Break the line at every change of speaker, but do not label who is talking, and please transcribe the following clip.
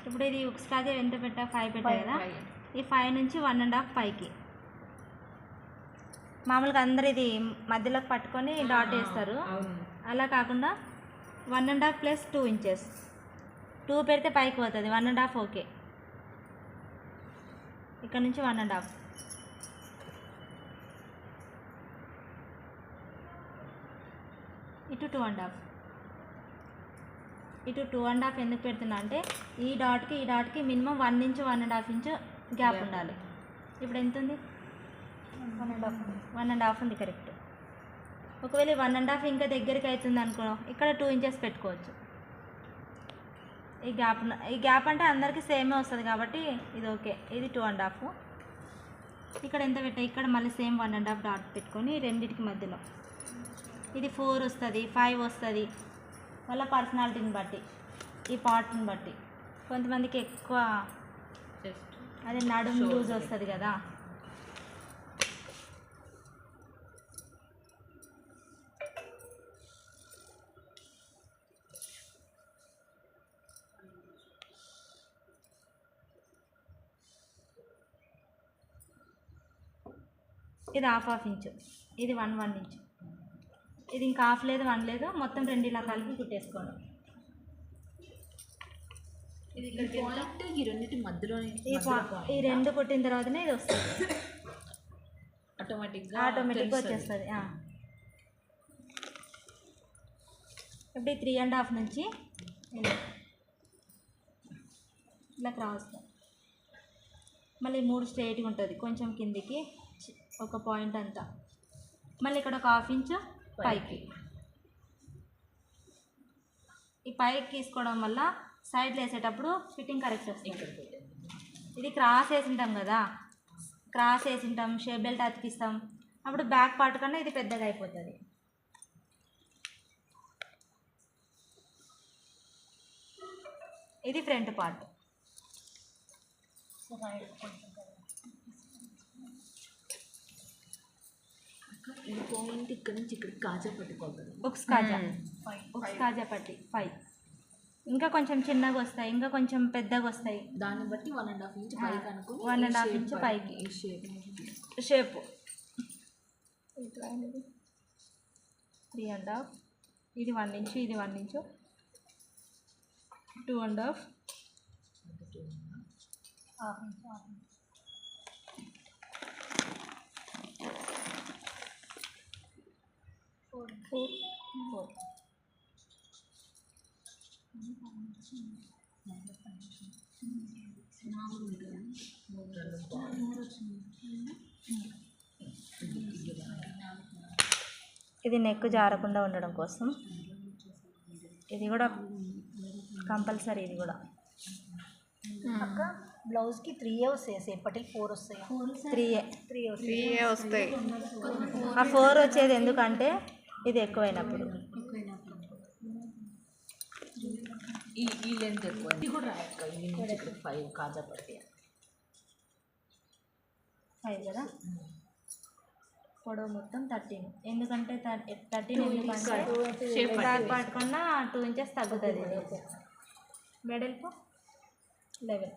ఇప్పుడు ఇది ఉక్స్ కాజా ఎంత పెట్టా 5 పెట్టా కదా, ఈ 5 నుంచి 1.5 పైకి. మామూలుగా అందరు ఇది మధ్యలోకి పట్టుకొని డాట్ వేస్తారు, అలా కాకుండా 1.5 ప్లస్ 2 ఇంచెస్. 2 పెడితే పైకి పోతుంది, 1.5 ఓకే. ఇక్కడ నుంచి 1.5, ఇటు 2.5. ఇటు 2.5 ఎందుకు పెడుతున్నా అంటే ఈ డాట్కి మినిమం 1 నుంచి 1.5 ఇంచు గ్యాప్ ఉండాలి. ఇప్పుడు ఎంత ఉంది? 1.5 ఉంది కరెక్ట్. ఒకవేళ 1.5 ఇంకా దగ్గరికి అవుతుంది అనుకో, ఇక్కడ 2 ఇంచెస్ పెట్టుకోవచ్చు. ఈ గ్యాప్ అంటే అందరికీ సేమే వస్తుంది కాబట్టి ఇది ఓకే. ఇది 2.5. ఇక్కడ ఎంత పెట్టా, ఇక్కడ మళ్ళీ సేమ్ 1.5 డాట్ పెట్టుకొని రెండింటికి మధ్యలో ఇది 4 వస్తుంది, 5 వస్తుంది. వాళ్ళ పర్సనాలిటీని బట్టి, ఈ పార్ట్ని బట్టి. కొంతమందికి ఎక్కువ అదే నడుము లూజ్ వస్తుంది కదా, ఇది 1/2 ఇంచు, ఇది 1 ఇంచు. ఇది ఇంకా 1/2 లేదు 1 లేదు, మొత్తం 2 ఇలా కలిపి కుట్టేసుకోండి.
ఇది ఈ రెండింటి మధ్యలో
ఈ 2 కుట్టిన తర్వాతనే ఇది వస్తుంది, ఆటోమేటిక్గా వచ్చేస్తుంది. ఇప్పుడు 3.5 నుంచి ఇలా క్రాస్, మళ్ళీ 3 స్ట్రైట్గా ఉంటుంది, కొంచెం కిందికి ఒక పాయింట్ అంతా, మళ్ళీ ఇక్కడ ఒక 1/2 ఇంచు పైకి. ఈ పైకి తీసుకోవడం వల్ల సైడ్లో వేసేటప్పుడు ఫిట్టింగ్ కరెక్ట్ వస్తుంది. ఇది క్రాస్ వేసింటాం కదా, క్రాస్ వేసింటాం, షేప్ బెల్ట్ అతికిస్తాం, అప్పుడు బ్యాక్ పార్ట్ కన్నా ఇది పెద్దగా అయిపోతుంది. ఇది ఫ్రంట్ పార్ట్.
ఈ పాయింట్ ఇక్కడ నుంచి ఇక్కడ కాజా పట్టుకోవాలి,
ఉక్స్ కాజా పట్టి 5. ఇంకా కొంచెం చిన్నగా వస్తాయి, ఇంకా కొంచెం పెద్దగా వస్తాయి,
దాన్ని బట్టి 1.5 ఇంచ్ పైకి అనుకుని
1.5 ఇంచ్ పైకి షేప్. 3.5, ఇది 1 ఇంచు, ఇది 1 ఇంచు, 2.5, 1/2 ఇంచు. Four. ఇది నెక్ జారకుండా ఉండడం కోసం ఇది కూడా కంపల్సరీ. ఇది కూడా
అక్క బ్లౌజ్కి 3 వస్తాయి, సేపటికి 4 వస్తాయి.
3 వస్తాయి. ఆ 4 వచ్చేది ఎందుకంటే ఇది ఎక్కువైనప్పుడు.
ఈ లెంత్ ఎక్కువ, ఇది కూడా రాయక్క. ఇది నుంచి ఇక్కడ 5 కాజా పట్టి
5 కదా, పొడవు మొత్తం 13. ఎందుకంటే 13 ఎందుకంటే బ్యాక్ పార్ట్ కన్నా 2 ఇంచెస్ తగ్గుతుంది. మెడల్కు 11.